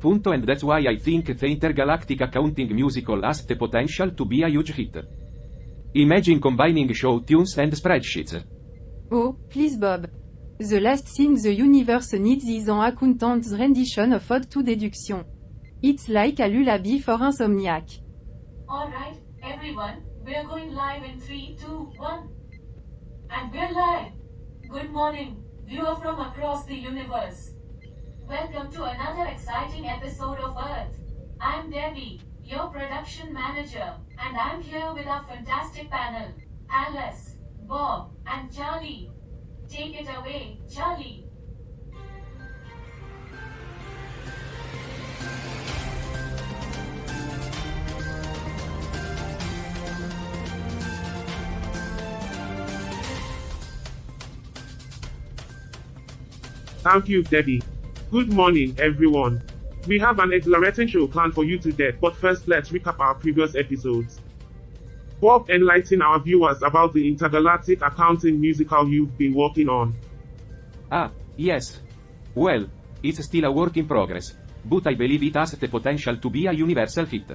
And that's why I think the intergalactic accounting musical has the potential to be a huge hit. Imagine combining show tunes and spreadsheets. Oh, please Bob. The last thing the universe needs is an accountant's rendition of Ode to Deduction. It's like a lullaby for insomniac. Alright, everyone, we're going live in 3, 2, 1. And we're live. Good morning, viewer from across the universe. Welcome to another exciting episode of Earth. I'm Debbie, your production manager, and I'm here with our fantastic panel, Alice, Bob, and Charlie. Take it away, Charlie. Thank you, Debbie. Good morning, everyone. We have an exhilarating show planned for you today, but first let's recap our previous episodes. Bob enlightened our viewers about the intergalactic accounting musical you've been working on. Ah, yes. Well, it's still a work in progress, but I believe it has the potential to be a universal hit.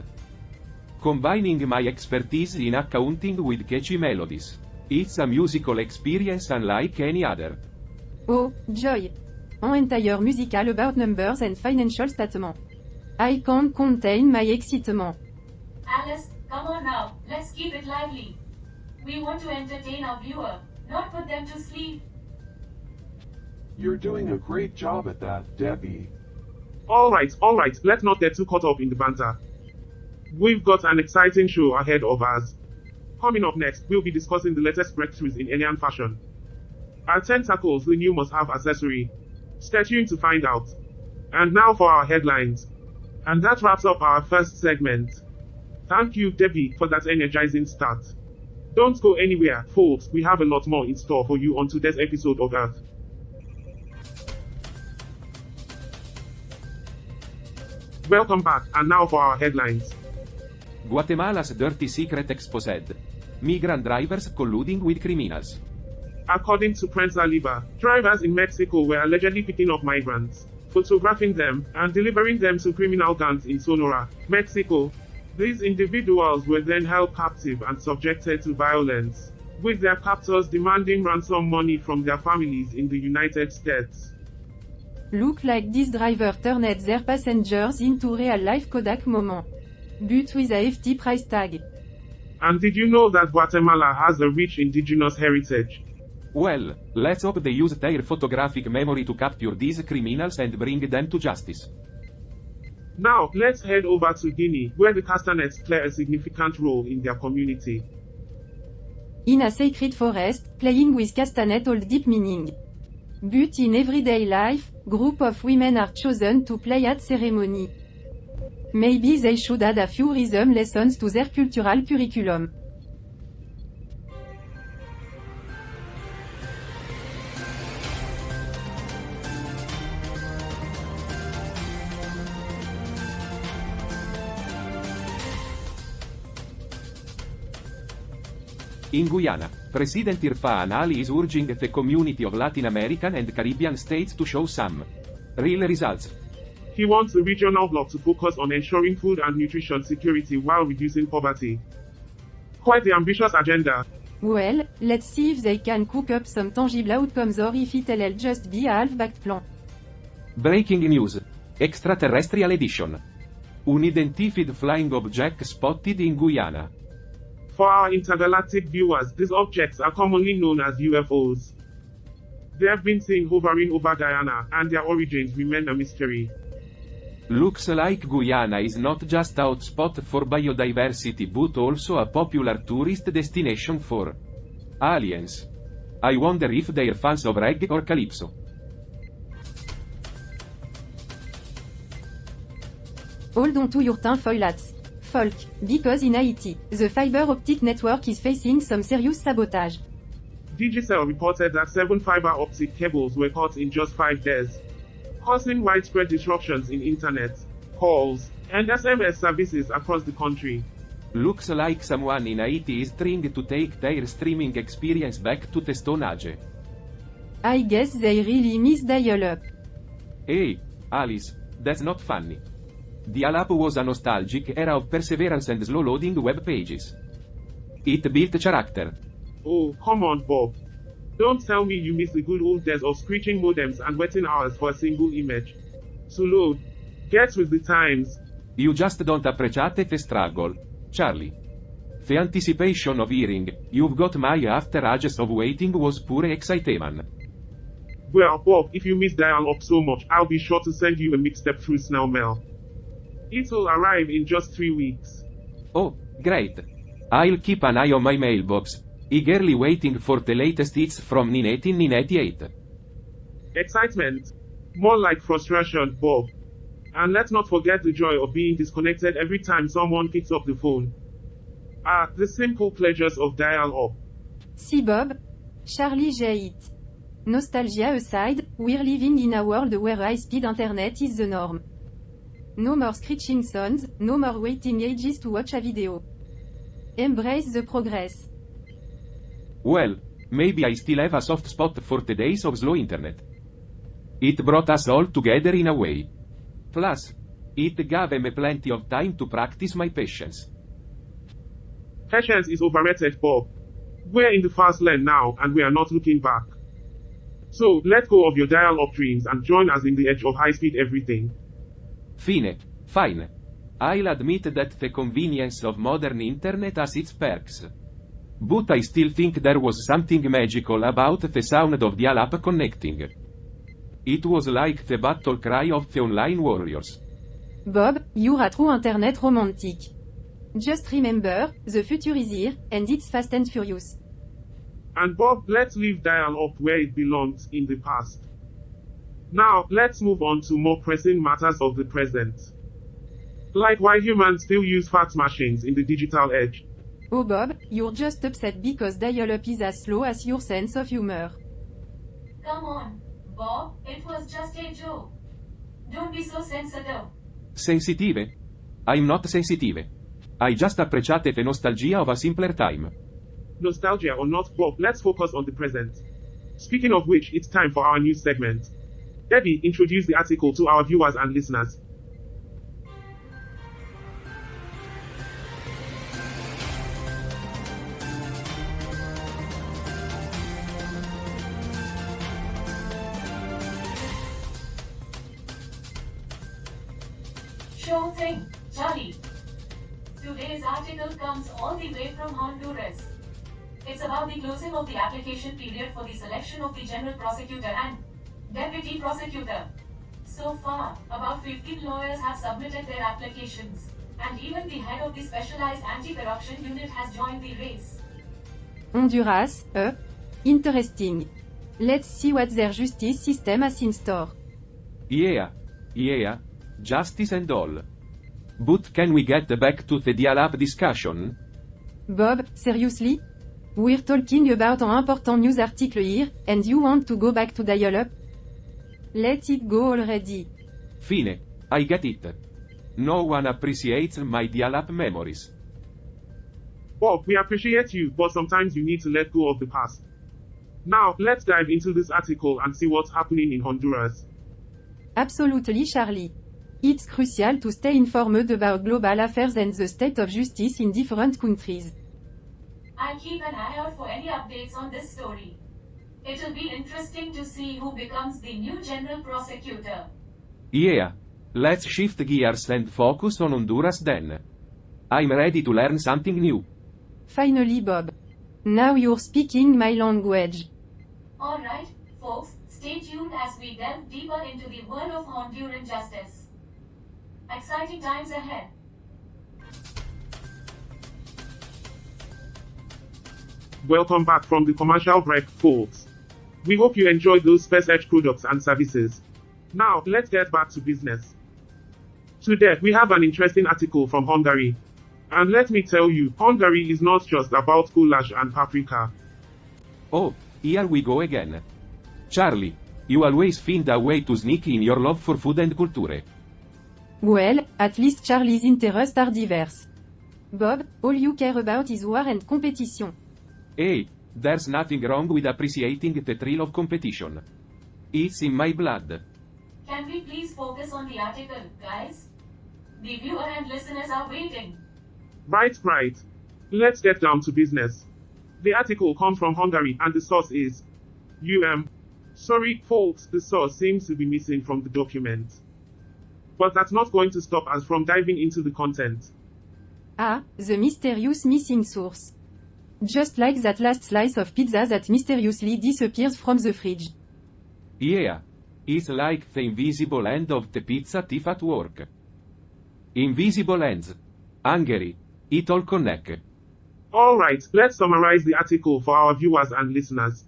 Combining my expertise in accounting with catchy melodies. It's a musical experience unlike any other. Oh, joy. An entire musical about numbers and financial statement. I can't contain my excitement. Alice, come on now, let's keep it lively. We want to entertain our viewer, not put them to sleep. You're doing a great job at that, Debbie. Alright, let's not get too caught up in the banter. We've got an exciting show ahead of us. Coming up next, we'll be discussing the latest breakthroughs in alien fashion. Are tentacles the new must-have accessory? Stay tuned to find out. And now for our headlines. And that wraps up our first segment. Thank you, Debbie, for that energizing start. Don't go anywhere, folks, we have a lot more in store for you on today's episode of Earth. Welcome back, and now for our headlines. Guatemala's dirty secret exposed. Migrant drivers colluding with criminals. According to Prensa Libre, drivers in Mexico were allegedly picking up migrants, photographing them, and delivering them to criminal gangs in Sonora, Mexico. These individuals were then held captive and subjected to violence, with their captors demanding ransom money from their families in the United States. Look like this driver turned their passengers into real-life Kodak moment. But with a hefty price tag. And did you know that Guatemala has a rich indigenous heritage? Well, let's hope they use their photographic memory to capture these criminals and bring them to justice. Now, let's head over to Guinea, where the castanets play a significant role in their community. In a sacred forest, playing with castanet hold deep meaning. But in everyday life, group of women are chosen to play at ceremony. Maybe they should add a few rhythm lessons to their cultural curriculum. In Guyana, President Irfaan Ali is urging the community of Latin American and Caribbean states to show some real results. He wants the regional bloc to focus on ensuring food and nutrition security while reducing poverty. Quite the ambitious agenda. Well, let's see if they can cook up some tangible outcomes or if it'll just be a half-baked plan. Breaking news. Extraterrestrial edition. Unidentified flying object spotted in Guyana. For our intergalactic viewers, these objects are commonly known as UFOs. They have been seen hovering over Guyana, and their origins remain a mystery. Looks like Guyana is not just a hotspot for biodiversity but also a popular tourist destination for aliens. I wonder if they're fans of reggae or calypso. Hold on to your tinfoil hats. Folk, because in Haiti, the fiber optic network is facing some serious sabotage. Digicel reported that 7 fiber optic cables were cut in just 5 days, causing widespread disruptions in internet, calls, and SMS services across the country. Looks like someone in Haiti is trying to take their streaming experience back to the Stone Age. I guess they really miss dial-up. Hey, Alice, that's not funny. Dial-up was a nostalgic era of perseverance and slow-loading web pages. It built character. Oh, come on, Bob. Don't tell me you miss the good old days of screeching modems and waiting hours for a single image to load. Get with the times. You just don't appreciate the struggle, Charlie. The anticipation of hearing, you've got my after ages of waiting was pure excitement. Well, Bob, if you miss dial-up so much, I'll be sure to send you a mixtape through snail mail. It'll arrive in just 3 weeks. Oh, great. I'll keep an eye on my mailbox, eagerly waiting for the latest hits from 1988. Excitement. More like frustration, Bob. And let's not forget the joy of being disconnected every time someone picks up the phone. Ah, the simple pleasures of dial-up. Si Bob. Charlie J. It. Nostalgia aside, we're living in a world where high-speed internet is the norm. No more screeching sounds, no more waiting ages to watch a video. Embrace the progress. Well, maybe I still have a soft spot for the days of slow internet. It brought us all together in a way. Plus, it gave me plenty of time to practice my patience. Patience is overrated, Bob. We're in the fast lane now, and we are not looking back. So, let go of your dial-up dreams and join us in the edge of high-speed everything. Fine. I'll admit that the convenience of modern internet has its perks. But I still think there was something magical about the sound of dial-up connecting. It was like the battle cry of the online warriors. Bob, you're a true internet romantic. Just remember, the future is here, and it's fast and furious. And Bob, let's leave dial-up where it belongs, in the past. Now, let's move on to more pressing matters of the present. Like why humans still use fax machines in the digital age. Oh Bob, you're just upset because dial-up is as slow as your sense of humor. Come on, Bob, it was just a joke. Don't be so sensitive. Sensitive? I'm not sensitive. I just appreciate the nostalgia of a simpler time. Nostalgia or not, Bob, let's focus on the present. Speaking of which, it's time for our news segment. Debbie, introduce the article to our viewers and listeners. Sure thing, Charlie. Today's article comes all the way from Honduras. It's about the closing of the application period for the selection of the general prosecutor and deputy prosecutor. So far, about 15 lawyers have submitted their applications, and even the head of the specialized anti-corruption unit has joined the race. Honduras, interesting. Let's see what their justice system has in store. Yeah, justice and all. But can we get back to the dial-up discussion? Bob, seriously? We're talking about an important news article here, and you want to go back to dial-up? Let it go already. Fine, I get it. No one appreciates my dial-up memories. Bob, we appreciate you, but sometimes you need to let go of the past. Now, let's dive into this article and see what's happening in Honduras. Absolutely, Charlie. It's crucial to stay informed about global affairs and the state of justice in different countries. I'll keep an eye out for any updates on this story. It'll be interesting to see who becomes the new general prosecutor. Yeah. Let's shift gears and focus on Honduras then. I'm ready to learn something new. Finally, Bob. Now you're speaking my language. Alright, folks, stay tuned as we delve deeper into the world of Honduran justice. Exciting times ahead. Welcome back from the commercial break, folks. We hope you enjoyed those Space Edge products and services. Now, let's get back to business. Today, we have an interesting article from Hungary. And let me tell you, Hungary is not just about goulash and paprika. Oh, here we go again. Charlie, you always find a way to sneak in your love for food and culture. Well, at least Charlie's interests are diverse. Bob, all you care about is war and competition. Hey, there's nothing wrong with appreciating the thrill of competition. It's in my blood. Can we please focus on the article, guys? The viewer and listeners are waiting. Right. Let's get down to business. The article comes from Hungary and the source is Sorry, folks, the source seems to be missing from the document. But that's not going to stop us from diving into the content. Ah, the mysterious missing source. Just like that last slice of pizza that mysteriously disappears from the fridge. Yeah. It's like the invisible hand of the pizza thief at work. Invisible hands. Hungary. It all connect. Alright, let's summarize the article for our viewers and listeners.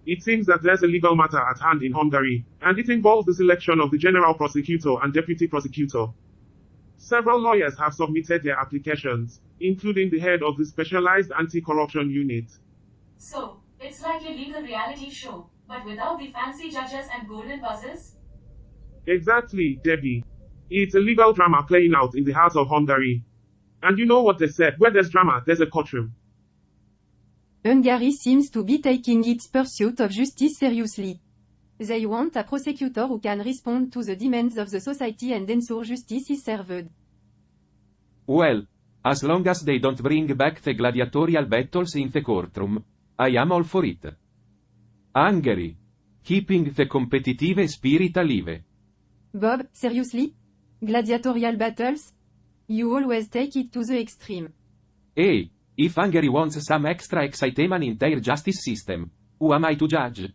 It seems that there's a legal matter at hand in Hungary, and it involves the selection of the general prosecutor and deputy prosecutor. Several lawyers have submitted their applications, including the head of the specialized anti-corruption unit. So, it's like a legal reality show, but without the fancy judges and golden buzzers? Exactly, Debbie. It's a legal drama playing out in the heart of Hungary. And you know what they said, where there's drama, there's a courtroom. Hungary seems to be taking its pursuit of justice seriously. They want a prosecutor who can respond to the demands of the society and ensure justice is served. Well, as long as they don't bring back the gladiatorial battles in the courtroom, I am all for it. Hungary. Keeping the competitive spirit alive. Bob, seriously? Gladiatorial battles? You always take it to the extreme. Hey, if Hungary wants some extra excitement in their justice system, who am I to judge?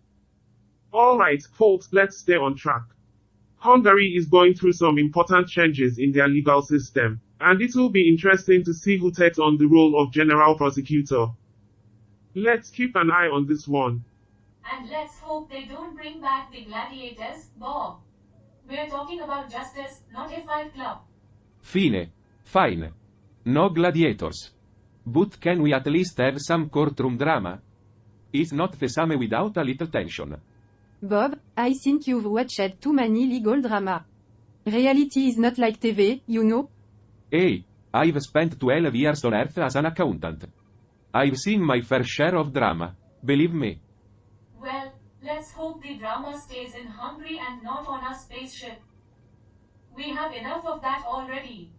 Alright, folks, let's stay on track. Hungary is going through some important changes in their legal system, and it will be interesting to see who takes on the role of general prosecutor. Let's keep an eye on this one. And let's hope they don't bring back the gladiators, Bob. We're talking about justice, not a fight club. Fine. No gladiators. But can we at least have some courtroom drama? It's not the same without a little tension. Bob, I think you've watched too many legal drama. Reality is not like TV, you know? Hey, I've spent 12 years on Earth as an accountant. I've seen my fair share of drama, believe me. Well, let's hope the drama stays in Hungary and not on a spaceship. We have enough of that already.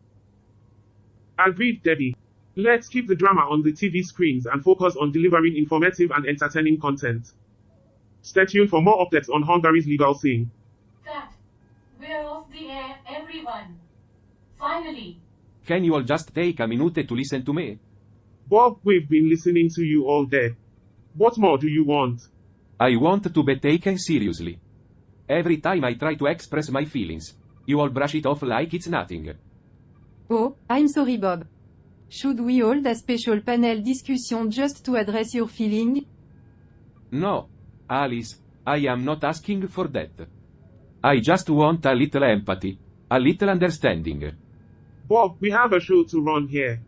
Agreed, Debbie. Let's keep the drama on the TV screens and focus on delivering informative and entertaining content. Stay tuned for more updates on Hungary's legal scene. Cut. We're off the air, everyone. Finally. Can you all just take a minute to listen to me? Bob, we've been listening to you all day. What more do you want? I want to be taken seriously. Every time I try to express my feelings, you all brush it off like it's nothing. Oh, I'm sorry Bob. Should we hold a special panel discussion just to address your feeling? No, Alice, I am not asking for that. I just want a little empathy, a little understanding. Bob, we have a show to run here.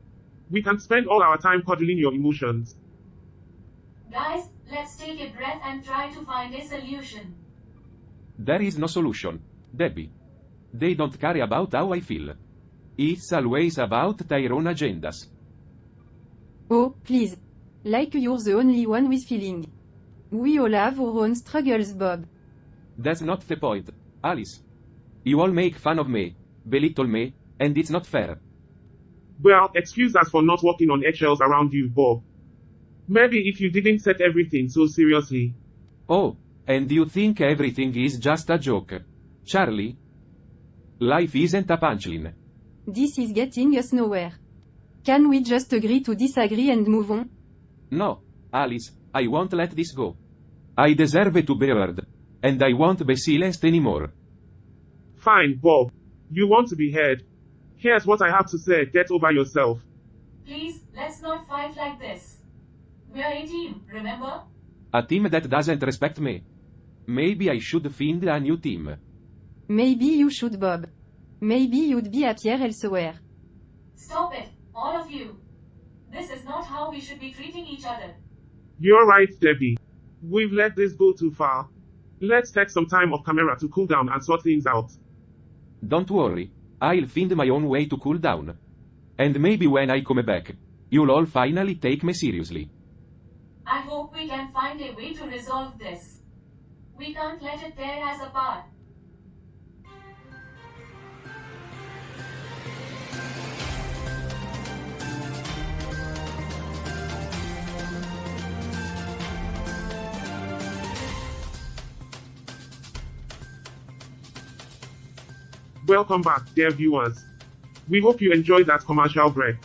We can spend all our time cuddling your emotions. Guys, let's take a breath and try to find a solution. There is no solution, Debbie. They don't care about how I feel. It's always about their own agendas. Oh, please. Like you're the only one with feeling. We all have our own struggles, Bob. That's not the point, Alice. You all make fun of me, belittle me, and it's not fair. Well, excuse us for not walking on eggshells around you, Bob. Maybe if you didn't take everything so seriously. Oh, and you think everything is just a joke, Charlie? Life isn't a punchline. This is getting us nowhere. Can we just agree to disagree and move on? No, Alice, I won't let this go. I deserve to be heard, and I won't be silenced anymore. Fine, Bob. You want to be heard. Here's what I have to say, get over yourself. Please, let's not fight like this. We're a team, remember? A team that doesn't respect me. Maybe I should find a new team. Maybe you should, Bob. Maybe you'd be happier elsewhere. Stop it, all of you. This is not how we should be treating each other. You're right, Debbie. We've let this go too far. Let's take some time off camera to cool down and sort things out. Don't worry, I'll find my own way to cool down. And maybe when I come back, you'll all finally take me seriously. I hope we can find a way to resolve this. We can't let it tear us apart. Welcome back, dear viewers. We hope you enjoyed that commercial break.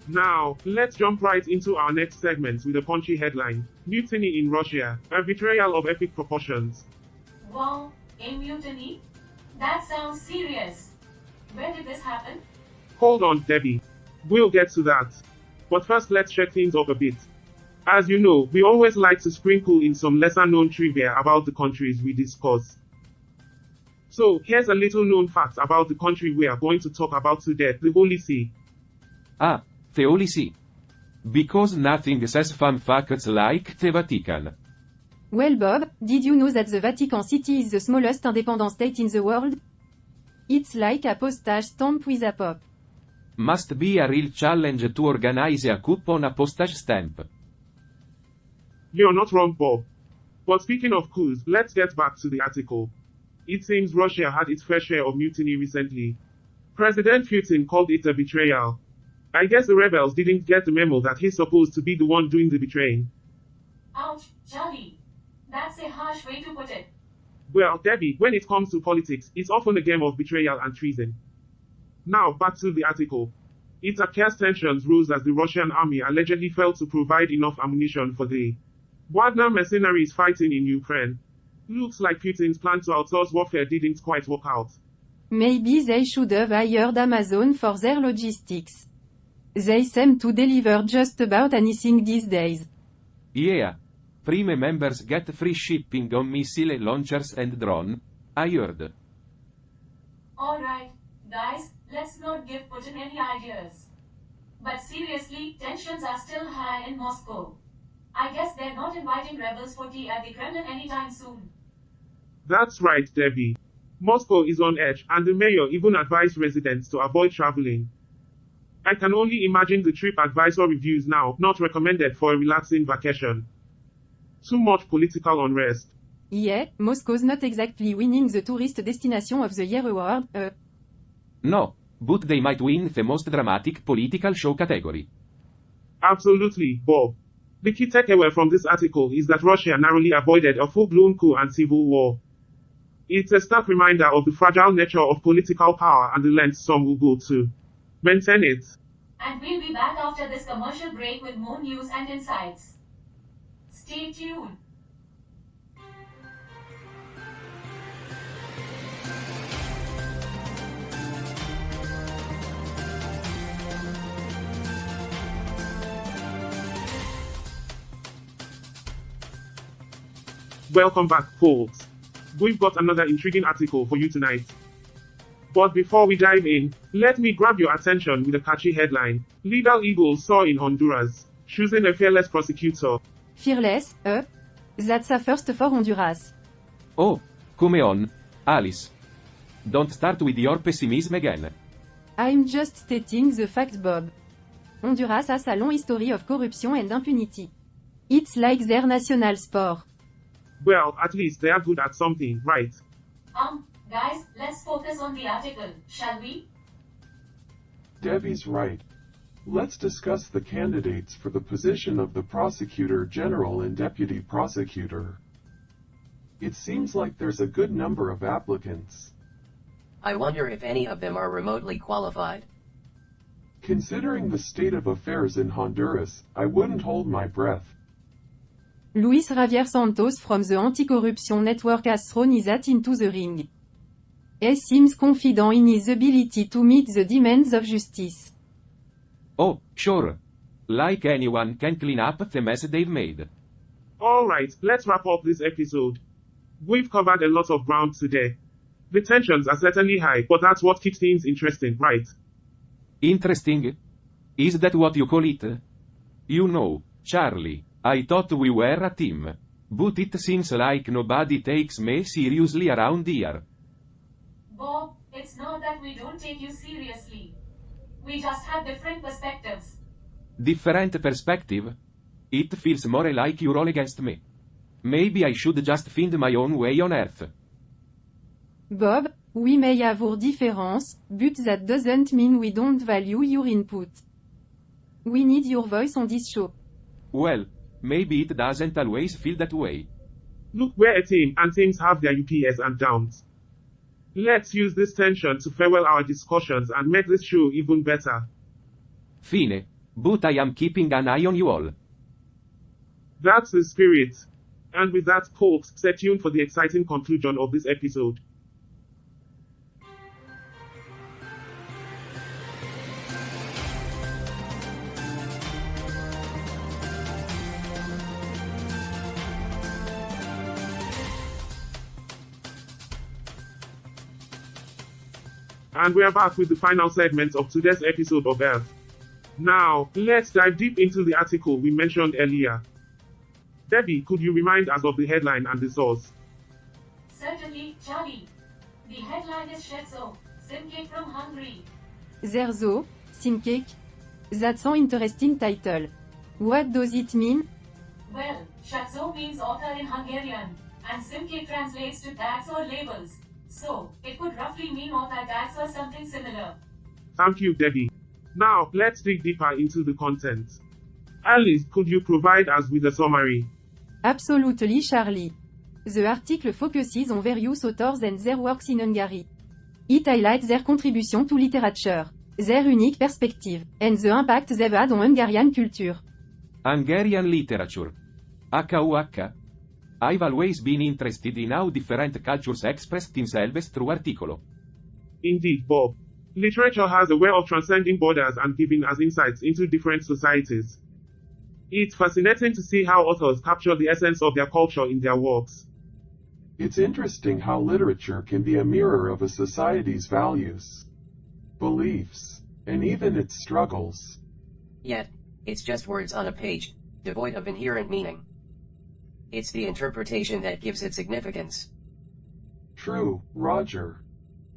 Now, let's jump right into our next segment with a punchy headline: Mutiny in Russia, a betrayal of epic proportions. Wow, a mutiny? That sounds serious. Where did this happen? Hold on, Debbie. We'll get to that. But first, let's shake things up a bit. As you know, we always like to sprinkle in some lesser-known trivia about the countries we discuss. So, here's a little-known fact about the country we are going to talk about today, the Holy See. Ah, the Holy See. Because nothing says fun facts like the Vatican. Well Bob, did you know that the Vatican City is the smallest independent state in the world? It's like a postage stamp with a pop. Must be a real challenge to organize a coup on a postage stamp. You're not wrong, Bob. But speaking of coups, let's get back to the article. It seems Russia had its fair share of mutiny recently. President Putin called it a betrayal. I guess the rebels didn't get the memo that he's supposed to be the one doing the betraying. Ouch, Charlie. That's a harsh way to put it. Well, Debbie, when it comes to politics, it's often a game of betrayal and treason. Now, back to the article. It appears tensions rose as the Russian army allegedly failed to provide enough ammunition for the Wagner mercenaries fighting in Ukraine. Looks like Putin's plan to outsource warfare didn't quite work out. Maybe they should have hired Amazon for their logistics. They seem to deliver just about anything these days. Yeah. Prime members get free shipping on missile launchers and drone, I heard. Alright, guys, let's not give Putin any ideas. But seriously, tensions are still high in Moscow. I guess they're not inviting rebels for tea at the Kremlin anytime soon. That's right, Debbie. Moscow is on edge, and the mayor even advised residents to avoid traveling. I can only imagine the TripAdvisor reviews now, not recommended for a relaxing vacation. Too much political unrest. Yeah, Moscow's not exactly winning the Tourist Destination of the Year award, No, but they might win the most dramatic political show category. Absolutely, Bob. The key takeaway from this article is that Russia narrowly avoided a full-blown coup and civil war. It's a stark reminder of the fragile nature of political power and the lengths some will go to maintain it. And we'll be back after this commercial break with more news and insights. Stay tuned. Welcome back, folks. We've got another intriguing article for you tonight. But before we dive in, let me grab your attention with a catchy headline. Legal eagles soar in Honduras, choosing a fearless prosecutor. Fearless, that's a first for Honduras. Oh, come on, Alice. Don't start with your pessimism again. I'm just stating the fact, Bob. Honduras has a long history of corruption and impunity. It's like their national sport. Well, at least they are good at something, right? Guys, let's focus on the article, shall we? Debbie's right. Let's discuss the candidates for the position of the Prosecutor General and Deputy Prosecutor. It seems like there's a good number of applicants. I wonder if any of them are remotely qualified. Considering the state of affairs in Honduras, I wouldn't hold my breath. Luis Javier Santos from the Anti-Corruption Network has thrown his hat into the ring. He seems confident in his ability to meet the demands of justice. Oh, sure. Like anyone can clean up the mess they've made. Alright, let's wrap up this episode. We've covered a lot of ground today. The tensions are certainly high, but that's what keeps things interesting, right? Interesting? Is that what you call it? You know, Charlie, I thought we were a team. But it seems like nobody takes me seriously around here. Bob, it's not that we don't take you seriously. We just have different perspectives. Different perspective? It feels more like you're all against me. Maybe I should just find my own way on Earth. Bob, we may have our difference, but that doesn't mean we don't value your input. We need your voice on this show. Well, maybe it doesn't always feel that way. Look, we're a team, and teams have their UPS and downs. Let's use this tension to farewell our discussions and make this show even better. Fine. But I am keeping an eye on you all. That's the spirit. And with that, folks, stay tuned for the exciting conclusion of this episode. And we are back with the final segment of today's episode of Earth. Now, let's dive deep into the article we mentioned earlier. Debbie, could you remind us of the headline and the source? Certainly, Charlie. The headline is Scherzo, Simcake from Hungary. Zerzo, Simcake. That's an interesting title. What does it mean? Well, Scherzo means author in Hungarian, and Simcake translates to tags or labels. So, it could roughly mean author tags or something similar. Thank you, Debbie. Now, let's dig deeper into the content. Alice, could you provide us with a summary? Absolutely, Charlie. The article focuses on various authors and their works in Hungary. It highlights their contribution to literature, their unique perspective, and the impact they've had on Hungarian culture. Hungarian literature. HUH. I've always been interested in how different cultures express themselves through articolo. Indeed, Bob. Literature has a way of transcending borders and giving us insights into different societies. It's fascinating to see how authors capture the essence of their culture in their works. It's interesting how literature can be a mirror of a society's values, beliefs, and even its struggles. Yet, it's just words on a page, devoid of inherent meaning. It's the interpretation that gives it significance. True, Roger.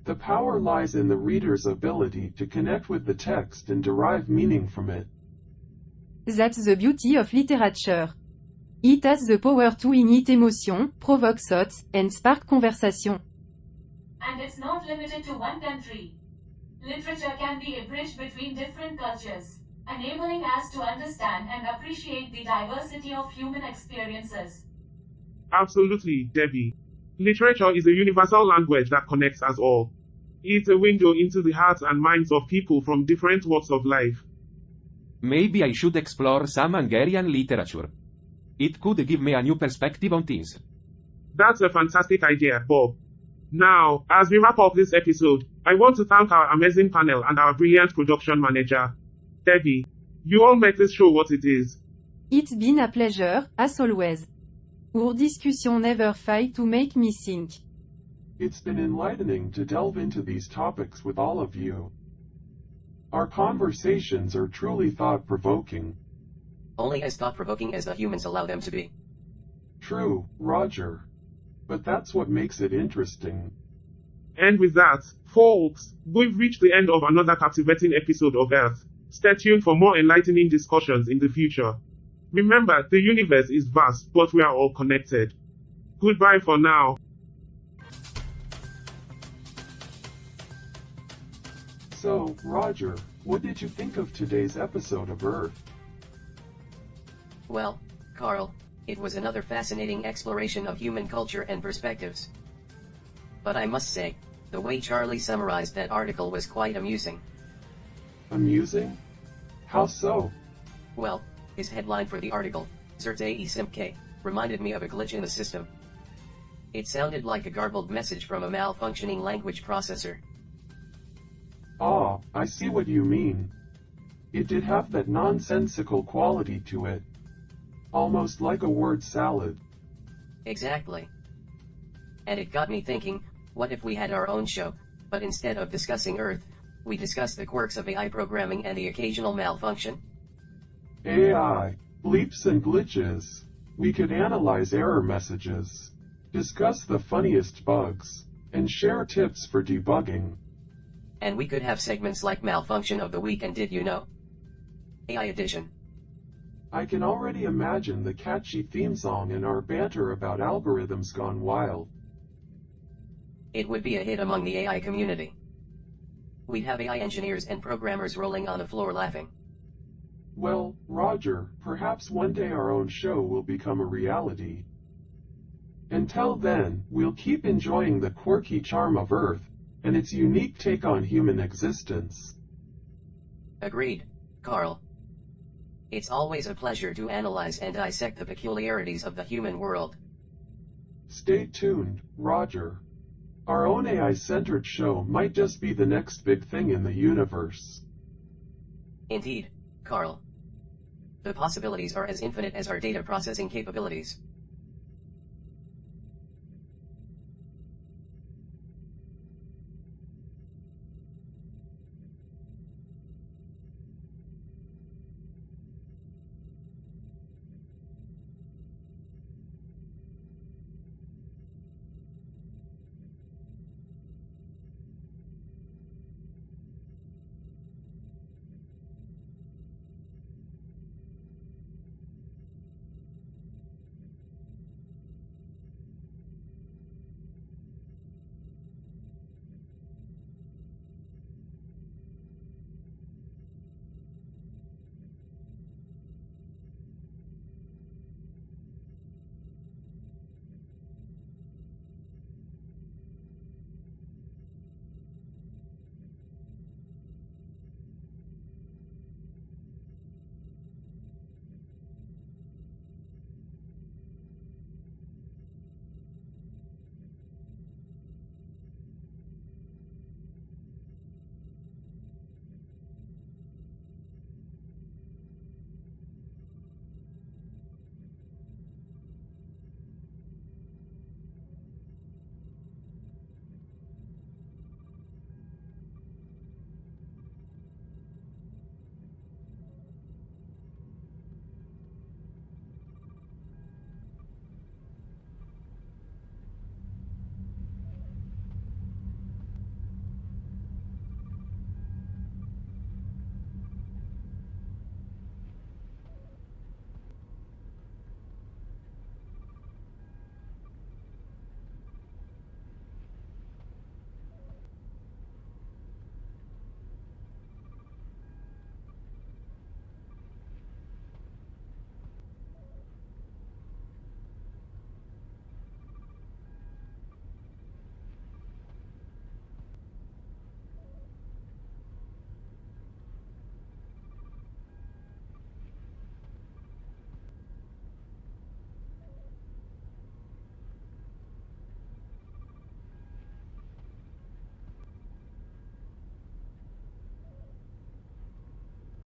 The power lies in the reader's ability to connect with the text and derive meaning from it. That's the beauty of literature. It has the power to ignite emotion, provoke thoughts, and spark conversation. And it's not limited to one country. Literature can be a bridge between different cultures, enabling us to understand and appreciate the diversity of human experiences. Absolutely, Debbie. Literature is a universal language that connects us all. It's a window into the hearts and minds of people from different walks of life. Maybe I should explore some Hungarian literature. It could give me a new perspective on things. That's a fantastic idea, Bob. Now, as we wrap up this episode, I want to thank our amazing panel and our brilliant production manager. Debbie, you all make this show what it is. It's been a pleasure, as always. Our discussion never fail to make me think. It's been enlightening to delve into these topics with all of you. Our conversations are truly thought-provoking. Only as thought-provoking as the humans allow them to be. True, Roger. But that's what makes it interesting. And with that, folks, we've reached the end of another captivating episode of Earth. Stay tuned for more enlightening discussions in the future. Remember, the universe is vast, but we are all connected. Goodbye for now. So, Roger, what did you think of today's episode of Earth? Well, Carl, it was another fascinating exploration of human culture and perspectives. But I must say, the way Charlie summarized that article was quite amusing. Amusing? How so? Well, his headline for the article, Zertei Simke, reminded me of a glitch in the system. It sounded like a garbled message from a malfunctioning language processor. Ah, I see what you mean. It did have that nonsensical quality to it. Almost like a word salad. Exactly. And it got me thinking, what if we had our own show, but instead of discussing Earth, we discussed the quirks of AI programming and the occasional malfunction? AI, bleeps and glitches. We could analyze error messages, discuss the funniest bugs, and share tips for debugging. And we could have segments like Malfunction of the Week and Did You Know? AI Edition. I can already imagine the catchy theme song and our banter about algorithms gone wild. It would be a hit among the AI community. We'd have AI engineers and programmers rolling on the floor laughing. Well, Roger, perhaps one day our own show will become a reality. Until then, we'll keep enjoying the quirky charm of Earth and its unique take on human existence. Agreed, Carl. It's always a pleasure to analyze and dissect the peculiarities of the human world. Stay tuned, Roger. Our own AI-centered show might just be the next big thing in the universe. Indeed, Carl. The possibilities are as infinite as our data processing capabilities.